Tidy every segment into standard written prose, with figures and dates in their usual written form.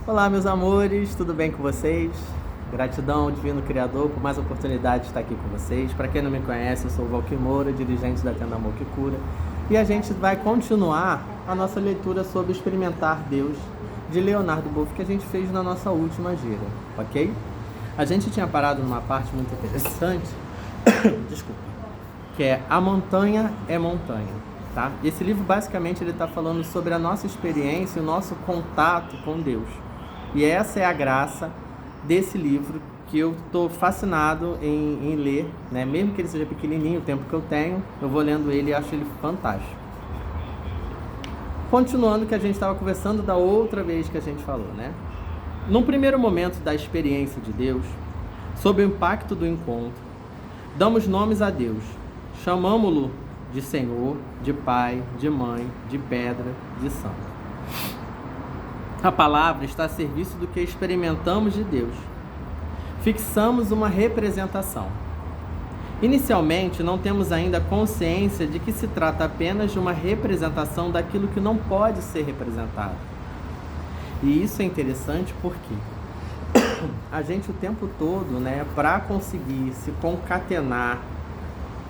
Olá, meus amores, tudo bem com vocês? Gratidão ao Divino Criador por mais oportunidade de estar aqui com vocês. Para quem não me conhece, eu sou o Valquir Moura, dirigente da Tenda Amor que Cura. E a gente vai continuar a nossa leitura sobre experimentar Deus, de Leonardo Boff, que a gente fez na nossa última gira, ok? A gente tinha parado numa parte muito interessante, desculpa, que é A Montanha é Montanha, tá? Esse livro, basicamente, ele está falando sobre a nossa experiência e o nosso contato com Deus. E essa é a graça desse livro, que eu estou fascinado em ler, né? Mesmo que ele seja pequenininho, o tempo que eu tenho, eu vou lendo ele e acho ele fantástico. Continuando o que a gente estava conversando da outra vez que a gente falou, né? Num primeiro momento da experiência de Deus, sob o impacto do encontro, damos nomes a Deus, chamamo-lo de Senhor, de Pai, de Mãe, de Pedra, de Santo. A palavra está a serviço do que experimentamos de Deus. Fixamos uma representação. Inicialmente, não temos ainda consciência de que se trata apenas de uma representação daquilo que não pode ser representado. E isso é interessante porque a gente o tempo todo, né, para conseguir se concatenar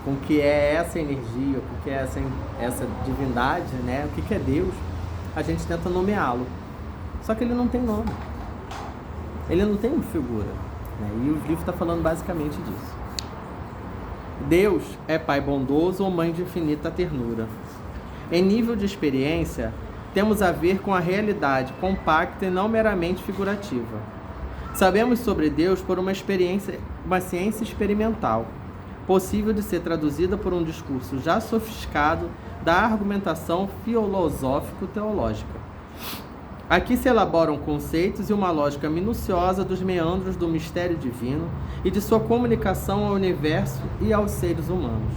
com o que é essa energia, o que é essa divindade, né, o que é Deus, a gente tenta nomeá-lo. Só que ele não tem nome. Ele não tem uma figura, né? E o livro está falando basicamente disso. Deus é Pai bondoso ou Mãe de infinita ternura. Em nível de experiência, temos a ver com a realidade compacta e não meramente figurativa. Sabemos sobre Deus por uma ciência experimental, possível de ser traduzida por um discurso já sofisticado da argumentação filosófico-teológica. Aqui se elaboram conceitos e uma lógica minuciosa dos meandros do mistério divino e de sua comunicação ao universo e aos seres humanos.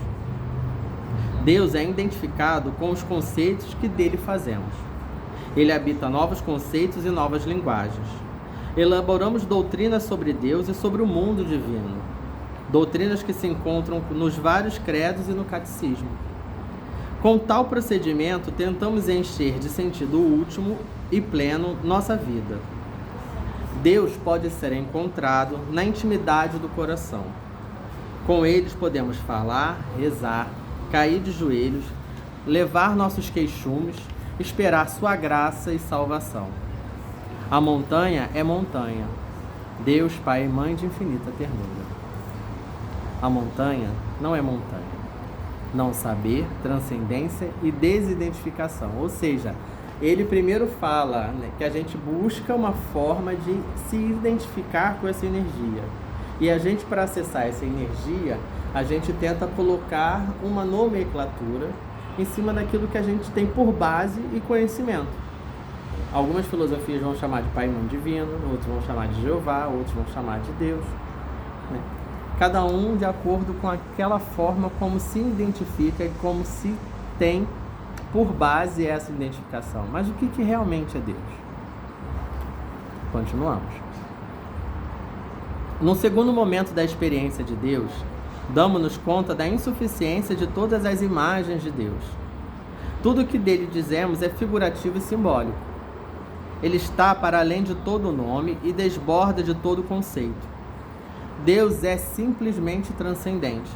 Deus é identificado com os conceitos que dele fazemos. Ele habita novos conceitos e novas linguagens. Elaboramos doutrinas sobre Deus e sobre o mundo divino. Doutrinas que se encontram nos vários credos e no catecismo. Com tal procedimento, tentamos encher de sentido último e pleno nossa vida. Deus pode ser encontrado na intimidade do coração. Com eles podemos falar, rezar, cair de joelhos, levar nossos queixumes, esperar sua graça e salvação. A montanha é montanha. Deus, Pai e Mãe de infinita ternura. A montanha não é montanha. Não saber, transcendência e desidentificação. Ou seja, ele primeiro fala, né, que a gente busca uma forma de se identificar com essa energia. E a gente, para acessar essa energia, a gente tenta colocar uma nomenclatura em cima daquilo que a gente tem por base e conhecimento. Algumas filosofias vão chamar de Pai e Mãe Divino, outros vão chamar de Jeová, outros vão chamar de Deus, né? Cada um de acordo com aquela forma como se identifica e como se tem por base essa identificação. Mas o que realmente é Deus? Continuamos. No segundo momento da experiência de Deus, damos-nos conta da insuficiência de todas as imagens de Deus. Tudo o que dele dizemos é figurativo e simbólico. Ele está para além de todo nome e desborda de todo conceito. Deus é simplesmente transcendente.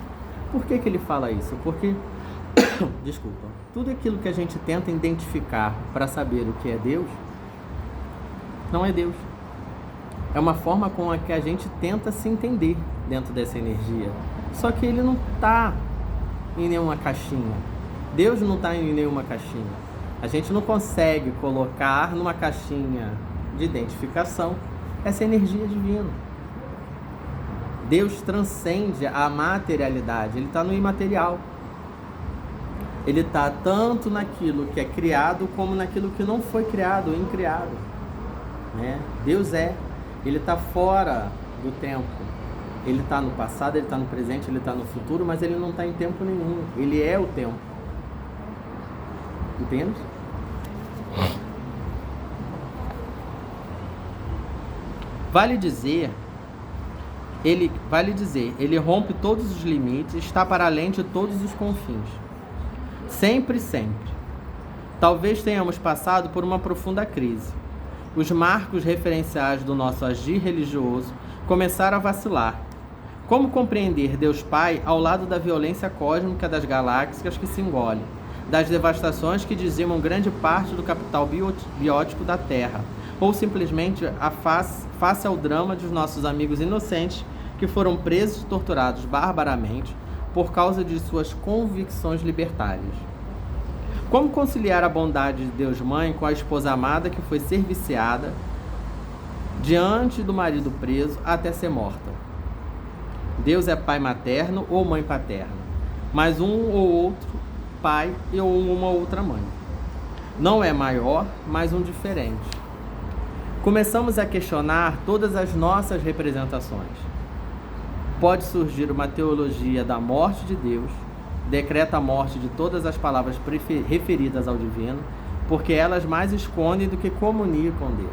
Por que ele fala isso? Porque, desculpa, tudo aquilo que a gente tenta identificar para saber o que é Deus, não é Deus. É uma forma com a que a gente tenta se entender dentro dessa energia. Só que ele não está em nenhuma caixinha. Deus não está em nenhuma caixinha. A gente não consegue colocar numa caixinha de identificação essa energia divina. Deus transcende a materialidade, ele está no imaterial. Ele está tanto naquilo que é criado como naquilo que não foi criado, ou incriado, né? Deus ele está fora do tempo. Ele está no passado, ele está no presente, ele está no futuro, mas ele não está em tempo nenhum. Ele é o tempo. Entende? Vale dizer, ele rompe todos os limites, está para além de todos os confins. Sempre, sempre. Talvez tenhamos passado por uma profunda crise. os marcos referenciais do nosso agir religioso começaram a vacilar. Como compreender Deus Pai ao lado da violência cósmica das galáxias que se engolem, das devastações que dizimam grande parte do capital biótico da Terra, ou simplesmente face ao drama dos nossos amigos inocentes que foram presos e torturados barbaramente por causa de suas convicções libertárias? Como conciliar a bondade de Deus Mãe com a esposa amada que foi serviciada diante do marido preso até ser morta? Deus é pai materno ou mãe paterna, mas um ou outro pai e uma outra mãe. Não é maior, mas um diferente. Começamos a questionar todas as nossas representações. Pode surgir uma teologia da morte de Deus, decreta a morte de todas as palavras referidas ao divino, porque elas mais escondem do que comunicam Deus.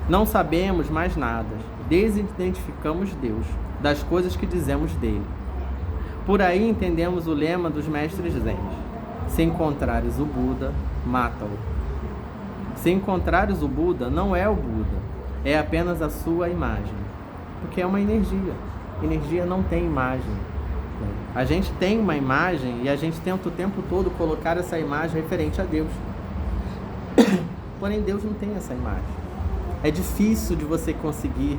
Não sabemos mais nada, desidentificamos Deus das coisas que dizemos dele. Por aí entendemos o lema dos mestres zen: se encontrares o Buda, mata-o. Se encontrares o Buda, não é o Buda, é apenas a sua imagem, porque é uma energia. Energia não tem imagem. A gente tem uma imagem e a gente tenta o tempo todo colocar essa imagem referente a Deus. Porém, Deus não tem essa imagem. É difícil de você conseguir,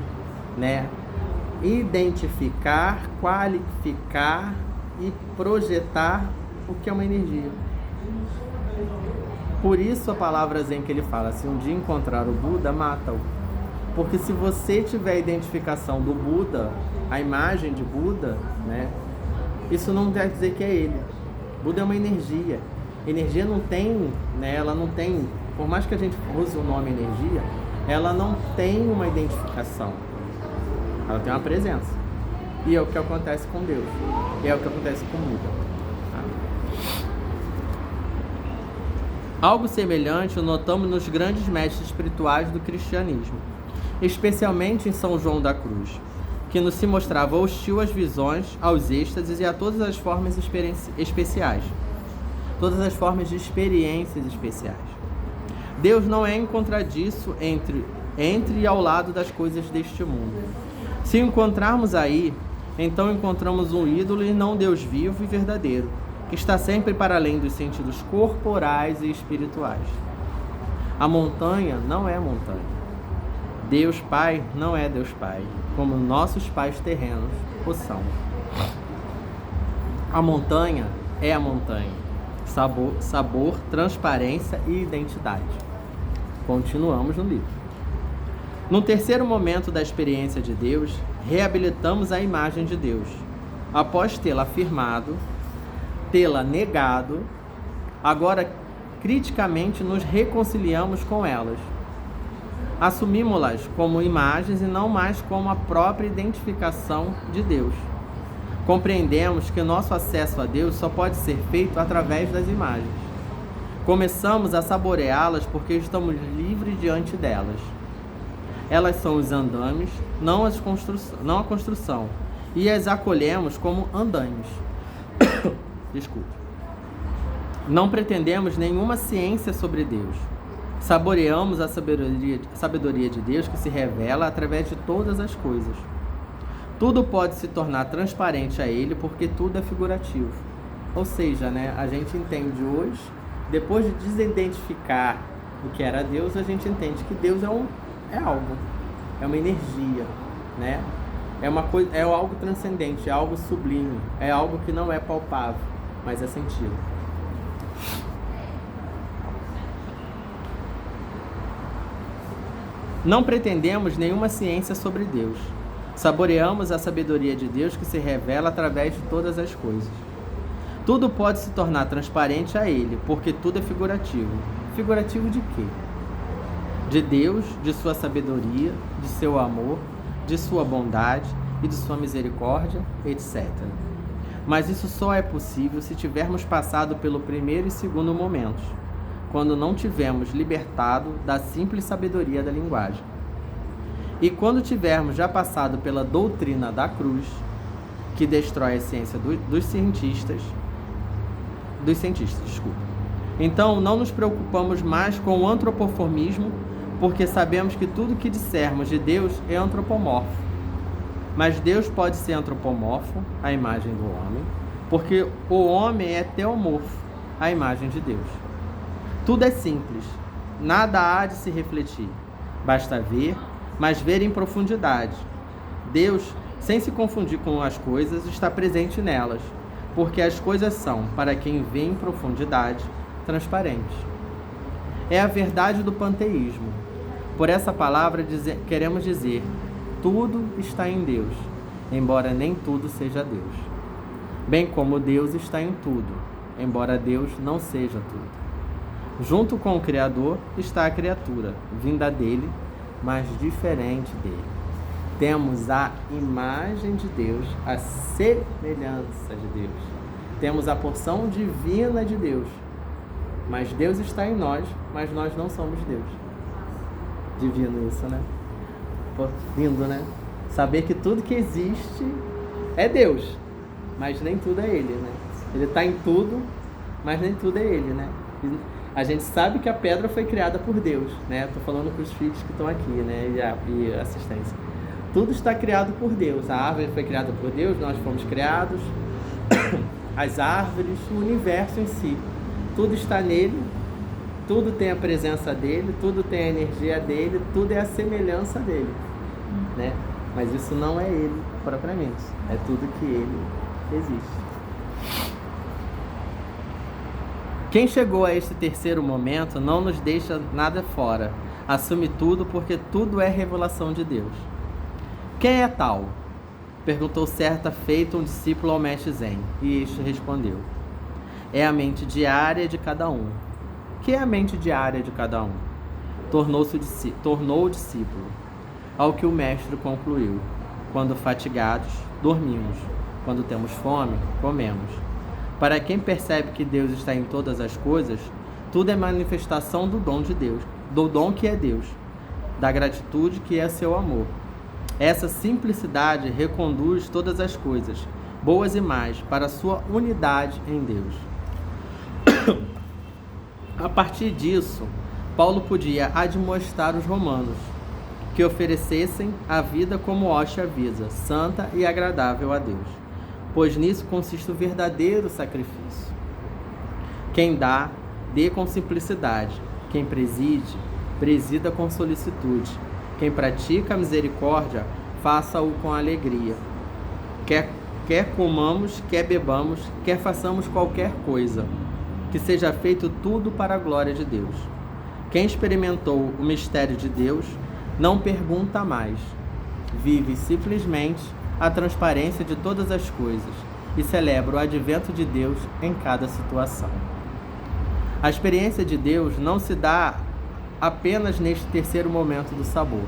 identificar, qualificar e projetar o que é uma energia. Por isso a palavra zen que ele fala: se um dia encontrar o Buda, mata-o. Porque se você tiver a identificação do Buda, a imagem de Buda, isso não quer dizer que é ele. Buda é uma energia. Energia não tem, ela não tem, por mais que a gente use o nome energia, ela não tem uma identificação. Ela tem uma presença. E é o que acontece com Deus. E é o que acontece com Buda. Algo semelhante notamos nos grandes mestres espirituais do cristianismo, especialmente em São João da Cruz, que nos se mostrava hostil às visões, aos êxtases e a todas as formas especiais, todas as formas de experiências especiais. Deus não é encontradiço entre e ao lado das coisas deste mundo. Se o encontrarmos aí, então encontramos um ídolo e não Deus vivo e verdadeiro, que está sempre para além dos sentidos corporais e espirituais. A montanha não é montanha. Deus Pai não é Deus Pai, como nossos pais terrenos o são. A montanha é a montanha. Sabor, transparência e identidade. Continuamos no livro. No terceiro momento da experiência de Deus, reabilitamos a imagem de Deus. Após tê-la afirmado, tê-la negado, agora criticamente nos reconciliamos com elas. Assumimos-las como imagens e não mais como a própria identificação de Deus. Compreendemos que nosso acesso a Deus só pode ser feito através das imagens. Começamos a saboreá-las porque estamos livres diante delas. Elas são os andames, não a construção, e as acolhemos como andaimes. Desculpe. Não pretendemos nenhuma ciência sobre Deus. Saboreamos a sabedoria de Deus que se revela através de todas as coisas. Tudo pode se tornar transparente a Ele porque tudo é figurativo. Ou seja, a gente entende hoje, depois de desidentificar o que era Deus, a gente entende que Deus é algo, é uma energia, é uma coisa, é algo transcendente, é algo sublime, é algo que não é palpável, mas é sentido. Não pretendemos nenhuma ciência sobre Deus. Saboreamos a sabedoria de Deus que se revela através de todas as coisas. Tudo pode se tornar transparente a Ele, porque tudo é figurativo. Figurativo de quê? De Deus, de sua sabedoria, de seu amor, de sua bondade e de sua misericórdia, etc. Mas isso só é possível se tivermos passado pelo primeiro e segundo momentos, quando não tivermos libertado da simples sabedoria da linguagem. E quando tivermos já passado pela doutrina da cruz, que destrói a ciência dos cientistas, então não nos preocupamos mais com o antropoformismo porque sabemos que tudo que dissermos de Deus é antropomorfo. Mas Deus pode ser antropomorfo, a imagem do homem, porque o homem é teomorfo, a imagem de Deus. Tudo é simples, nada há de se refletir. Basta ver, mas ver em profundidade. Deus, sem se confundir com as coisas, está presente nelas, porque as coisas são, para quem vê em profundidade, transparentes. É a verdade do panteísmo. Por essa palavra queremos dizer, tudo está em Deus, embora nem tudo seja Deus. Bem como Deus está em tudo, embora Deus não seja tudo. Junto com o Criador está a criatura, vinda dele, mas diferente dele. Temos a imagem de Deus, a semelhança de Deus. Temos a porção divina de Deus. Mas Deus está em nós, mas nós não somos Deus. Divino isso, né? Pô, lindo, né? Saber que tudo que existe é Deus, mas nem tudo é Ele, né? Ele está em tudo, mas nem tudo é Ele, né? A gente sabe que a pedra foi criada por Deus, né? Estou falando para os filhos que estão aqui, né? E assistência. Tudo está criado por Deus. A árvore foi criada por Deus, nós fomos criados. As árvores, o universo em si. Tudo está nele, tudo tem a presença dele, tudo tem a energia dele, tudo é a semelhança dele, né? Mas isso não é ele propriamente, é tudo que ele existe. Quem chegou a este terceiro momento não nos deixa nada fora, assume tudo porque tudo é revelação de Deus. Quem é tal? Perguntou certa feita um discípulo ao mestre Zen, e este respondeu: é a mente diária de cada um. Que é a mente diária de cada um? Tornou o discípulo. Ao que o mestre concluiu: quando fatigados, dormimos. Quando temos fome, comemos. Para quem percebe que Deus está em todas as coisas, tudo é manifestação do dom de Deus, do dom que é Deus, da gratitude que é seu amor. Essa simplicidade reconduz todas as coisas, boas e más, para a sua unidade em Deus. A partir disso, Paulo podia admoestar os romanos que oferecessem a vida como hóstia avisa, santa e agradável a Deus, pois nisso consiste o verdadeiro sacrifício. Quem dá, dê com simplicidade. Quem preside, presida com solicitude. Quem pratica a misericórdia, faça-o com alegria. Quer comamos, quer bebamos, quer façamos qualquer coisa, que seja feito tudo para a glória de Deus. Quem experimentou o mistério de Deus, não pergunta mais. Vive simplesmente a transparência de todas as coisas e celebra o advento de Deus em cada situação. A experiência de Deus não se dá apenas neste terceiro momento do sabor.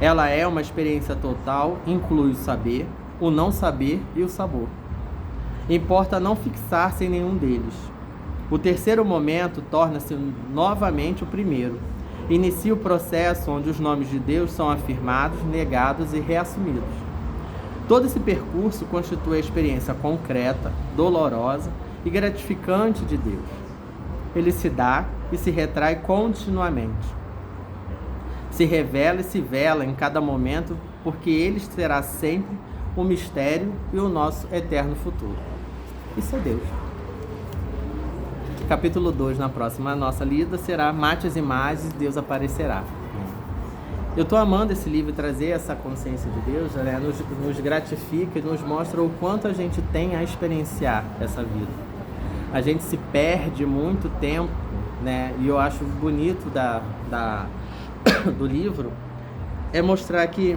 Ela é uma experiência total, inclui o saber, o não saber e o sabor. Importa não fixar-se em nenhum deles. O terceiro momento torna-se novamente o primeiro. Inicia o processo onde os nomes de Deus são afirmados, negados e reassumidos. Todo esse percurso constitui a experiência concreta, dolorosa e gratificante de Deus. Ele se dá e se retrai continuamente. Se revela e se vela em cada momento, porque ele será sempre o mistério e o nosso eterno futuro. Isso é Deus. Capítulo 2, na próxima nossa lida, será Mates e Imagens, Deus aparecerá. Eu estou amando esse livro, trazer essa consciência de Deus, né? Nos gratifica e nos mostra o quanto a gente tem a experienciar essa vida. A gente se perde muito tempo, né? E eu acho bonito do livro é mostrar que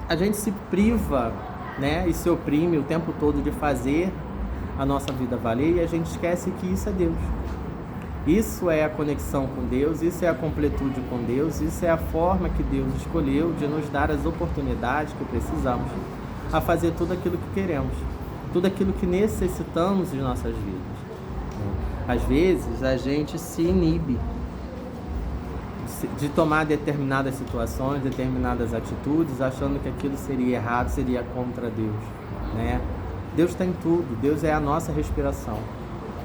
a gente se priva, né? E se oprime o tempo todo de fazer a nossa vida valer, e a gente esquece que isso é Deus. Isso é a conexão com Deus, isso é a completude com Deus, isso é a forma que Deus escolheu de nos dar as oportunidades que precisamos a fazer tudo aquilo que queremos, tudo aquilo que necessitamos em nossas vidas. Às vezes a gente se inibe de tomar determinadas situações, determinadas atitudes, achando que aquilo seria errado, seria contra Deus, né? Deus está em tudo, Deus é a nossa respiração,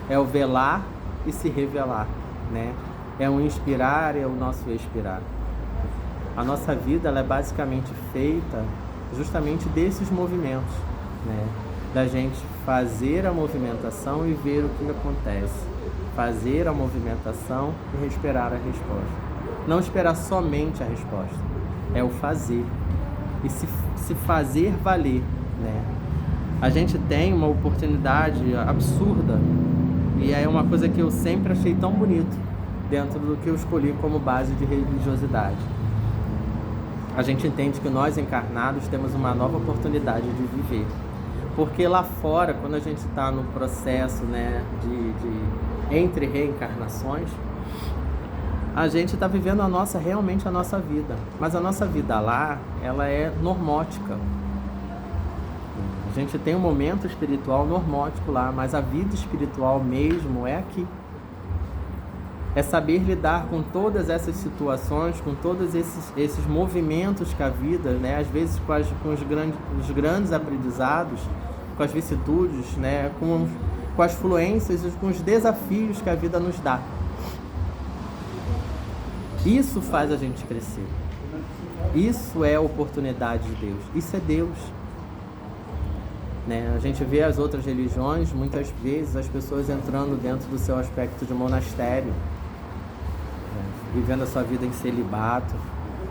é o velar e se revelar, né? É o inspirar, é o nosso expirar. A nossa vida ela é basicamente feita justamente desses movimentos, né? Da gente fazer a movimentação e ver o que acontece. Fazer a movimentação e esperar a resposta. Não esperar somente a resposta, é o fazer. E se fazer valer, né? A gente tem uma oportunidade absurda e é uma coisa que eu sempre achei tão bonito dentro do que eu escolhi como base de religiosidade. A gente entende que nós encarnados temos uma nova oportunidade de viver. Porque lá fora, quando a gente está no processo, né, entre reencarnações, a gente está vivendo realmente a nossa vida. Mas a nossa vida lá, ela é normótica. A gente tem um momento espiritual normótico lá, mas a vida espiritual mesmo é aqui. É saber lidar com todas essas situações, com todos esses movimentos que a vida, né, às vezes com os grandes aprendizados, com as vicissitudes, né, com as fluências e com os desafios que a vida nos dá. Isso faz a gente crescer. Isso é a oportunidade de Deus. Isso é Deus. Né? A gente vê as outras religiões, muitas vezes as pessoas entrando dentro do seu aspecto de monastério, vivendo a sua vida em celibato.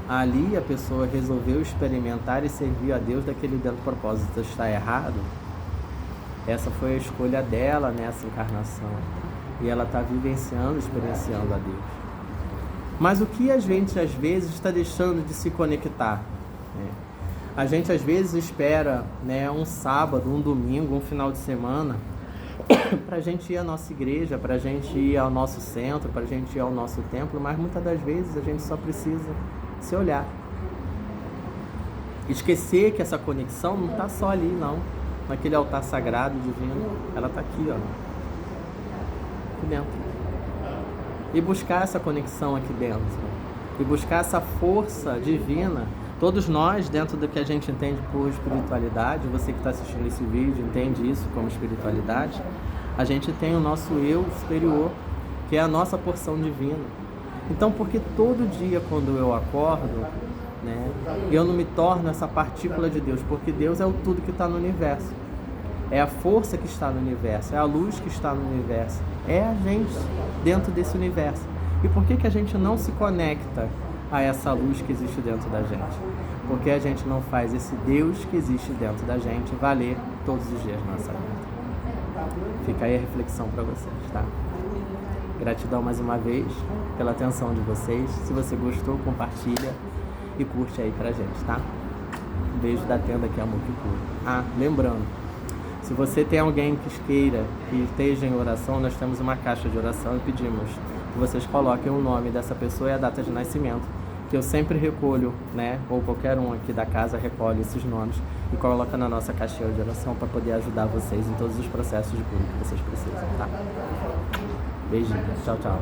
Ali a pessoa resolveu experimentar e servir a Deus daquele dentro do propósito. Está errado? Essa foi a escolha dela nessa encarnação. E ela está vivenciando, experienciando a Deus. Mas o que a gente às vezes está deixando de se conectar? Né? A gente às vezes espera, né, um sábado, um domingo, um final de semana para a gente ir à nossa igreja, para a gente ir ao nosso centro, para a gente ir ao nosso templo, mas muitas das vezes a gente só precisa se olhar. Esquecer que essa conexão não está só ali, não, naquele altar sagrado divino, ela está aqui, ó, aqui dentro. E buscar essa conexão aqui dentro, e buscar essa força divina. Todos nós, dentro do que a gente entende por espiritualidade, você que está assistindo esse vídeo entende isso como espiritualidade, a gente tem o nosso eu superior, que é a nossa porção divina. Então, porque todo dia quando eu acordo, né, eu não me torno essa partícula de Deus, porque Deus é o tudo que está no universo. É a força que está no universo, é a luz que está no universo, é a gente dentro desse universo. E por que a gente não se conecta a essa luz que existe dentro da gente? Porque a gente não faz esse Deus que existe dentro da gente valer todos os dias na nossa vida. Fica aí a reflexão para vocês, tá? Gratidão mais uma vez pela atenção de vocês. Se você gostou, compartilha e curte aí pra gente, tá? Um beijo da tenda aqui, Amor que Cura. Ah, lembrando, se você tem alguém que queira que esteja em oração, nós temos uma caixa de oração e pedimos que vocês coloquem o nome dessa pessoa e a data de nascimento, que eu sempre recolho, né, ou qualquer um aqui da casa recolhe esses nomes e coloca na nossa caixinha de oração para poder ajudar vocês em todos os processos de cura que vocês precisam, tá? Beijinho, tchau, tchau.